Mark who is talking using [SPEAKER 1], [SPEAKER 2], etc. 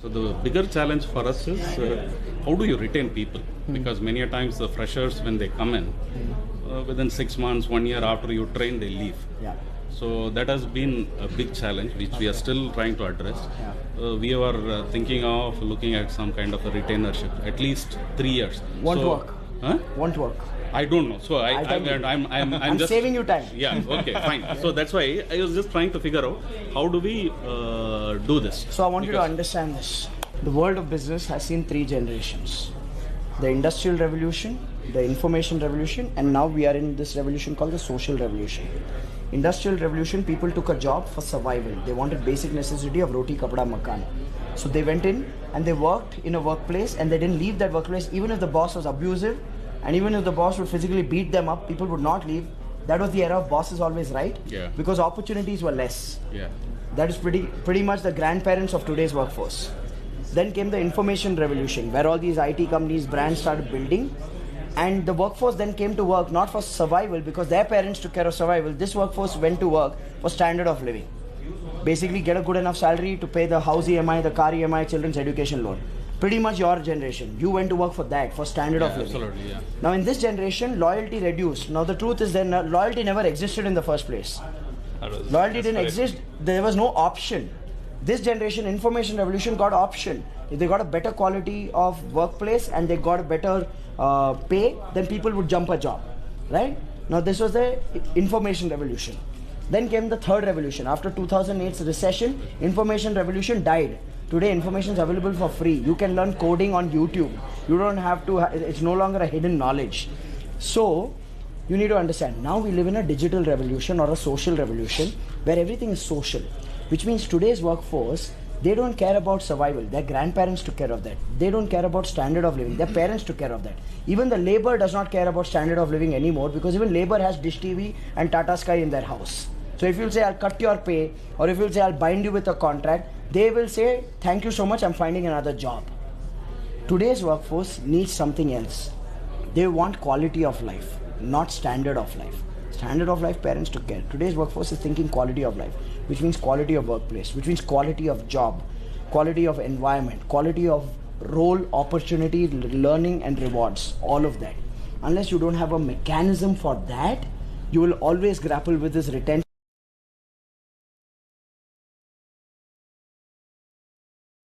[SPEAKER 1] So the bigger challenge for us is how do you retain people? Because many a times the freshers, when they come in, within 6 months, 1 year after you train, they leave.
[SPEAKER 2] Yeah.
[SPEAKER 1] So that has been a big challenge which we are still trying to address. We are thinking of looking at some kind of a retainership, at least 3 years.
[SPEAKER 2] Won't work.
[SPEAKER 1] Huh?
[SPEAKER 2] Won't work.
[SPEAKER 1] I don't know. So
[SPEAKER 2] I'm
[SPEAKER 1] just
[SPEAKER 2] saving you time.
[SPEAKER 1] Yeah. Okay. Fine. So that's why I was just trying to figure out how do we do this.
[SPEAKER 2] So I want you to understand this. The world of business has seen 3 generations: the industrial revolution, the information revolution, and now we are in this revolution called the social revolution. Industrial revolution, people took a job for survival. They wanted basic necessity of roti, kapda, makan. So they went in and they worked in a workplace, and they didn't leave that workplace even if the boss was abusive, and even if the boss would physically beat them up, people would not leave. That was the era of boss is always right.
[SPEAKER 1] Yeah.
[SPEAKER 2] Because opportunities were less.
[SPEAKER 1] Yeah.
[SPEAKER 2] That is pretty much the grandparents of today's workforce. Then came the information revolution, where all these IT companies, brands started building, and the workforce then came to work not for survival because their parents took care of survival. This workforce went to work for standard of living. Basically get a good enough salary to pay the house EMI, the car EMI, children's education loan. Pretty much your generation. You went to work for that, for standard of living.
[SPEAKER 1] Absolutely, yeah.
[SPEAKER 2] Now in this generation, loyalty reduced. Now the truth is that loyalty never existed in the first place. Loyalty didn't exist. There was no option. This generation, information revolution, got option. If they got a better quality of workplace and they got a better pay, then people would jump a job, right? Now this was the information revolution. Then came the third revolution. After 2008's recession, information revolution died. Today information is available for free. You can learn coding on YouTube. You don't have to, it's no longer a hidden knowledge. So you need to understand, now we live in a digital revolution or a social revolution where everything is social, which means today's workforce, they don't care about survival. Their grandparents took care of that. They don't care about standard of living. Their parents took care of that. Even the labor does not care about standard of living anymore, because even labor has Dish TV and Tata Sky in their house. So if you'll say, I'll cut your pay, or if you'll say, I'll bind you with a contract, they will say, thank you so much, I'm finding another job. Today's workforce needs something else. They want quality of life, not standard of life. Standard of life, parents took care. Today's workforce is thinking quality of life, which means quality of workplace, which means quality of job, quality of environment, quality of role, opportunity, learning and rewards, all of that. Unless you don't have a mechanism for that, you will always grapple with this retention.